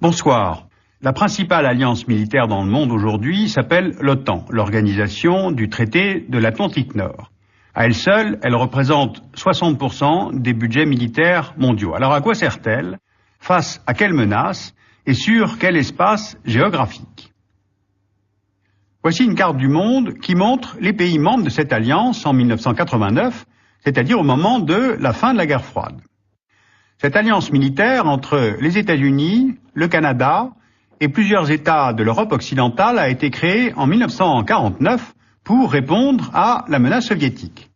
Bonsoir. La principale alliance militaire dans le monde aujourd'hui s'appelle l'OTAN, l'Organisation du traité de l'Atlantique Nord. À elle seule, elle représente 60% des budgets militaires mondiaux. Alors à quoi sert-elle? Face à quelles menaces? Et sur quel espace géographique? Voici une carte du monde qui montre les pays membres de cette alliance en 1989, c'est-à-dire au moment de la fin de la guerre froide. Cette alliance militaire entre les États-Unis, le Canada et plusieurs États de l'Europe occidentale a été créée en 1949 pour répondre à la menace soviétique.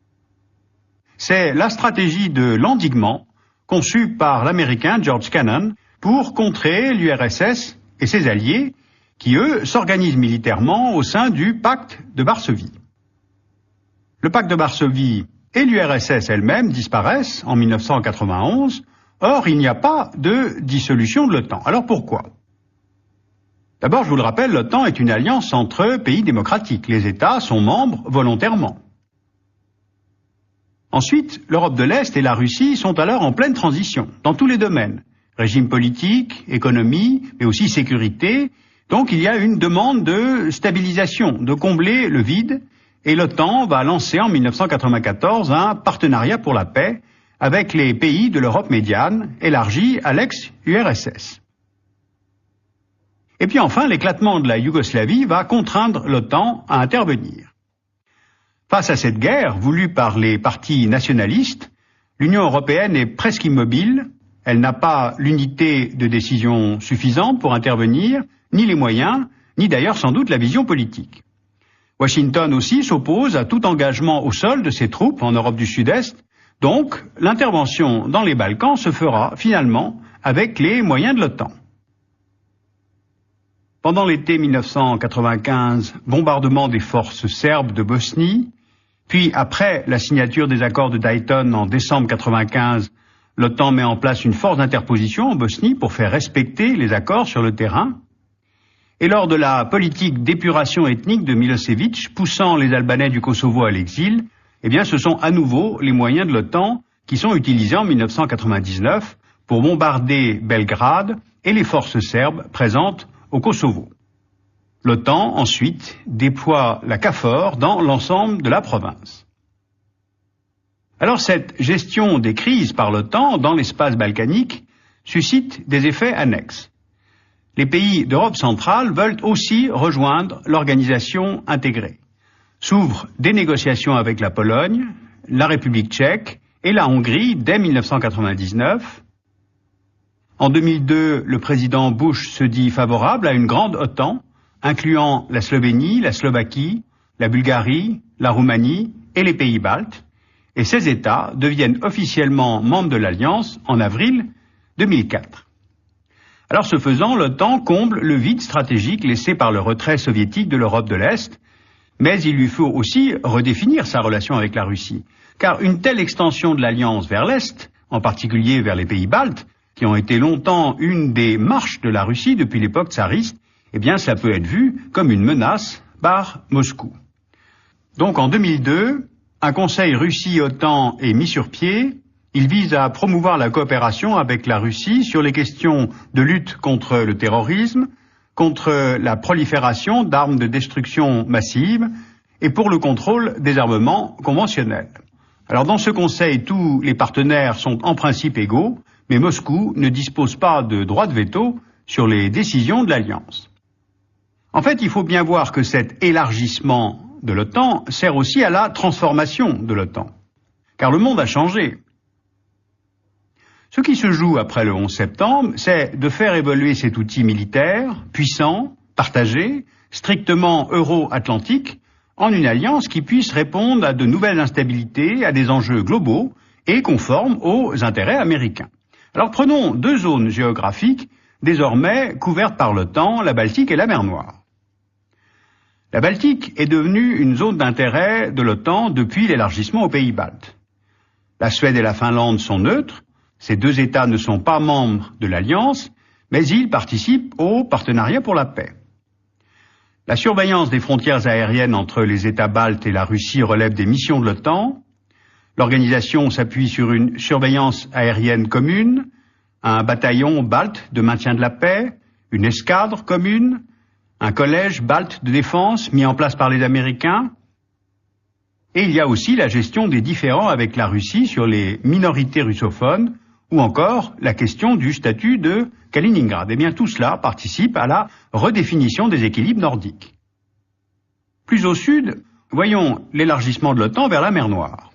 C'est la stratégie de l'endiguement conçue par l'Américain George Kennan pour contrer l'URSS et ses alliés qui, eux, s'organisent militairement au sein du pacte de Varsovie. Le pacte de Varsovie et l'URSS elle-même disparaissent en 1991. Or, il n'y a pas de dissolution de l'OTAN. Alors pourquoi? D'abord, je vous le rappelle, l'OTAN est une alliance entre pays démocratiques. Les États sont membres volontairement. Ensuite, l'Europe de l'Est et la Russie sont alors en pleine transition, dans tous les domaines. Régime politique, économie, mais aussi sécurité. Donc il y a une demande de stabilisation, de combler le vide. Et l'OTAN va lancer en 1994 un partenariat pour la paix avec les pays de l'Europe médiane, élargie à l'ex-URSS. Et puis enfin, l'éclatement de la Yougoslavie va contraindre l'OTAN à intervenir. Face à cette guerre, voulue par les partis nationalistes, l'Union européenne est presque immobile. Elle n'a pas l'unité de décision suffisante pour intervenir, ni les moyens, ni d'ailleurs sans doute la vision politique. Washington aussi s'oppose à tout engagement au sol de ses troupes en Europe du Sud-Est. Donc, l'intervention dans les Balkans se fera finalement avec les moyens de l'OTAN. Pendant l'été 1995, bombardement des forces serbes de Bosnie, puis après la signature des accords de Dayton en décembre 1995, l'OTAN met en place une force d'interposition en Bosnie pour faire respecter les accords sur le terrain. Et lors de la politique d'épuration ethnique de Milosevic, poussant les Albanais du Kosovo à l'exil, eh bien, ce sont à nouveau les moyens de l'OTAN qui sont utilisés en 1999 pour bombarder Belgrade et les forces serbes présentes au Kosovo. L'OTAN, ensuite, déploie la KFOR dans l'ensemble de la province. Alors, cette gestion des crises par l'OTAN dans l'espace balkanique suscite des effets annexes. Les pays d'Europe centrale veulent aussi rejoindre l'organisation intégrée. S'ouvrent des négociations avec la Pologne, la République tchèque et la Hongrie dès 1999. En 2002, le président Bush se dit favorable à une grande OTAN, incluant la Slovénie, la Slovaquie, la Bulgarie, la Roumanie et les pays baltes, et ces États deviennent officiellement membres de l'Alliance en avril 2004. Alors ce faisant, l'OTAN comble le vide stratégique laissé par le retrait soviétique de l'Europe de l'Est, mais il lui faut aussi redéfinir sa relation avec la Russie, car une telle extension de l'Alliance vers l'Est, en particulier vers les pays baltes, qui ont été longtemps une des marches de la Russie depuis l'époque tsariste, eh bien ça peut être vu comme une menace par Moscou. Donc en 2002, un conseil Russie-OTAN est mis sur pied. Il vise à promouvoir la coopération avec la Russie sur les questions de lutte contre le terrorisme, contre la prolifération d'armes de destruction massive et pour le contrôle des armements conventionnels. Alors dans ce conseil, tous les partenaires sont en principe égaux, mais Moscou ne dispose pas de droit de veto sur les décisions de l'Alliance. En fait, il faut bien voir que cet élargissement de l'OTAN sert aussi à la transformation de l'OTAN, car le monde a changé. Ce qui se joue après le 11 septembre, c'est de faire évoluer cet outil militaire, puissant, partagé, strictement euro-atlantique, en une alliance qui puisse répondre à de nouvelles instabilités, à des enjeux globaux et conformes aux intérêts américains. Alors prenons deux zones géographiques désormais couvertes par l'OTAN, la Baltique et la mer Noire. La Baltique est devenue une zone d'intérêt de l'OTAN depuis l'élargissement aux pays baltes. La Suède et la Finlande sont neutres, ces deux États ne sont pas membres de l'Alliance, mais ils participent au partenariat pour la paix. La surveillance des frontières aériennes entre les États baltes et la Russie relève des missions de l'OTAN. L'organisation s'appuie sur une surveillance aérienne commune, un bataillon balte de maintien de la paix, une escadre commune, un collège balte de défense mis en place par les Américains. Et il y a aussi la gestion des différends avec la Russie sur les minorités russophones, ou encore la question du statut de Kaliningrad. Eh bien, tout cela participe à la redéfinition des équilibres nordiques. Plus au sud, voyons l'élargissement de l'OTAN vers la mer Noire.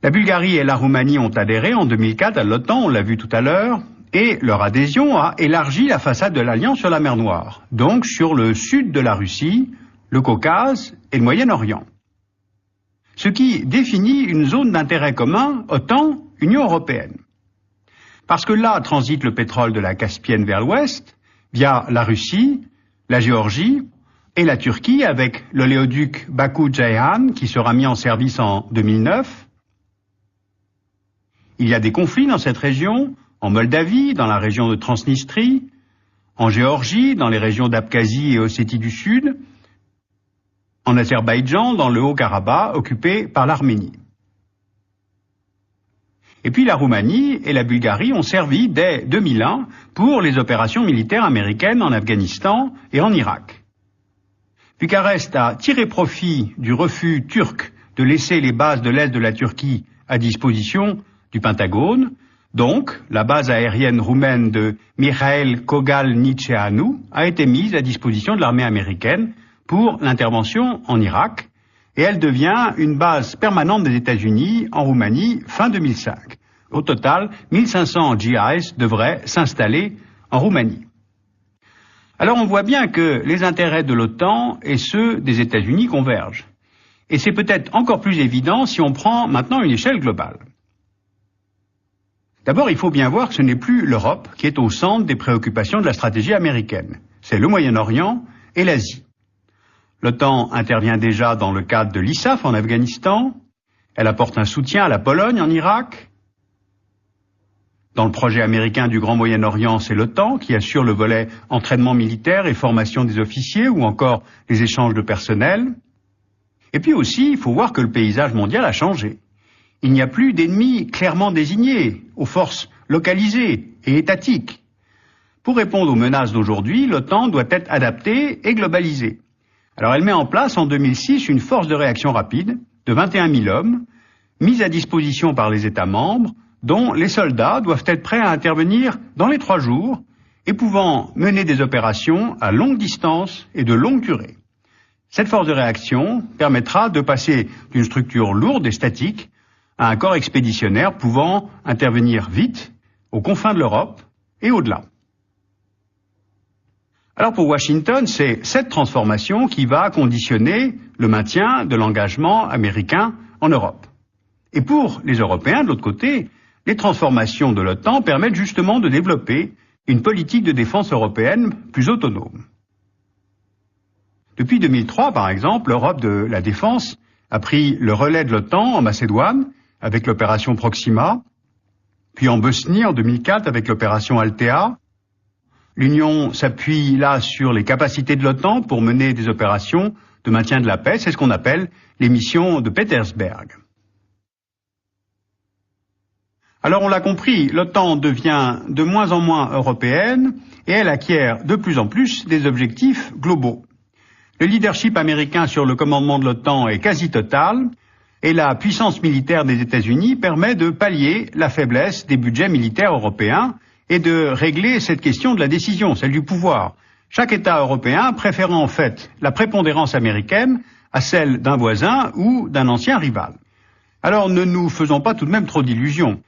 La Bulgarie et la Roumanie ont adhéré en 2004 à l'OTAN, on l'a vu tout à l'heure, et leur adhésion a élargi la façade de l'Alliance sur la mer Noire, donc sur le sud de la Russie, le Caucase et le Moyen-Orient. Ce qui définit une zone d'intérêt commun OTAN-Union européenne. Parce que là transite le pétrole de la Caspienne vers l'ouest, via la Russie, la Géorgie et la Turquie avec l'oléoduc Bakou-Ceyhan qui sera mis en service en 2009. Il y a des conflits dans cette région, en Moldavie, dans la région de Transnistrie, en Géorgie, dans les régions d'Abkhazie et Ossétie du Sud, en Azerbaïdjan, dans le Haut-Karabakh, occupé par l'Arménie. Et puis la Roumanie et la Bulgarie ont servi dès 2001 pour les opérations militaires américaines en Afghanistan et en Irak. Bucarest a tiré profit du refus turc de laisser les bases de l'est de la Turquie à disposition du Pentagone. Donc, la base aérienne roumaine de Mihail Kogalniceanu a été mise à disposition de l'armée américaine pour l'intervention en Irak, et elle devient une base permanente des États-Unis en Roumanie fin 2005. Au total, 1500 GIs devraient s'installer en Roumanie. Alors on voit bien que les intérêts de l'OTAN et ceux des États-Unis convergent. Et c'est peut-être encore plus évident si on prend maintenant une échelle globale. D'abord, il faut bien voir que ce n'est plus l'Europe qui est au centre des préoccupations de la stratégie américaine. C'est le Moyen-Orient et l'Asie. L'OTAN intervient déjà dans le cadre de l'ISAF en Afghanistan. Elle apporte un soutien à la Pologne en Irak. Dans le projet américain du Grand Moyen-Orient, c'est l'OTAN qui assure le volet entraînement militaire et formation des officiers ou encore les échanges de personnel. Et puis aussi, il faut voir que le paysage mondial a changé. Il n'y a plus d'ennemis clairement désignés, aux forces localisées et étatiques. Pour répondre aux menaces d'aujourd'hui, l'OTAN doit être adaptée et globalisée. Alors elle met en place en 2006 une force de réaction rapide de 21 000 hommes, mise à disposition par les États membres, dont les soldats doivent être prêts à intervenir dans les 3 jours et pouvant mener des opérations à longue distance et de longue durée. Cette force de réaction permettra de passer d'une structure lourde et statique à un corps expéditionnaire pouvant intervenir vite aux confins de l'Europe et au-delà. Alors pour Washington, c'est cette transformation qui va conditionner le maintien de l'engagement américain en Europe. Et pour les Européens, de l'autre côté, les transformations de l'OTAN permettent justement de développer une politique de défense européenne plus autonome. Depuis 2003, par exemple, l'Europe de la défense a pris le relais de l'OTAN en Macédoine avec l'opération Proxima, puis en Bosnie en 2004 avec l'opération Althea. L'Union s'appuie là sur les capacités de l'OTAN pour mener des opérations de maintien de la paix, c'est ce qu'on appelle les missions de Petersberg. Alors on l'a compris, l'OTAN devient de moins en moins européenne et elle acquiert de plus en plus des objectifs globaux. Le leadership américain sur le commandement de l'OTAN est quasi total et la puissance militaire des États-Unis permet de pallier la faiblesse des budgets militaires européens et de régler cette question de la décision, celle du pouvoir. Chaque État européen préférant en fait la prépondérance américaine à celle d'un voisin ou d'un ancien rival. Alors ne nous faisons pas tout de même trop d'illusions.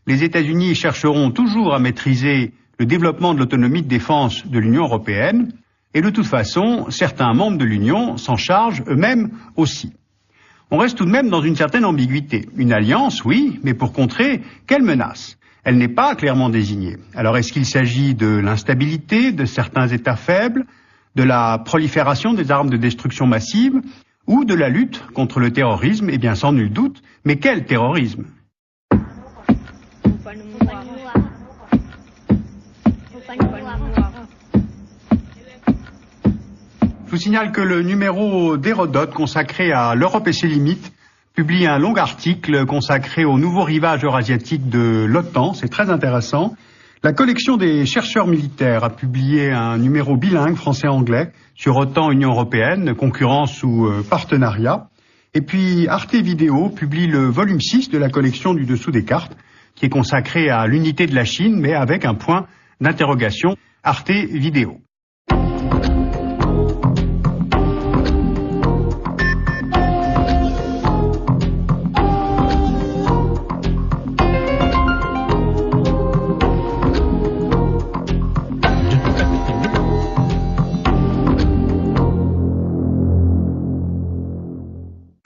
Les États-Unis chercheront toujours à maîtriser le développement de l'autonomie de défense de l'Union européenne et de toute façon, certains membres de l'Union s'en chargent eux-mêmes aussi. On reste tout de même dans une certaine ambiguïté. Une alliance, oui, mais pour contrer quelle menace ? Elle n'est pas clairement désignée. Alors est-ce qu'il s'agit de l'instabilité de certains États faibles, de la prolifération des armes de destruction massive ou de la lutte contre le terrorisme ? Eh bien sans nul doute, mais quel terrorisme ? Je vous signale que le numéro d'Hérodote consacré à l'Europe et ses limites publie un long article consacré au nouveau rivage eurasiatique de l'OTAN. C'est très intéressant. La collection des chercheurs militaires a publié un numéro bilingue français-anglais sur OTAN-Union européenne, concurrence ou partenariat. Et puis Arte Vidéo publie le volume 6 de la collection du dessous des cartes, qui est consacré à l'unité de la Chine, mais avec un point d'interrogation, Arte Vidéo.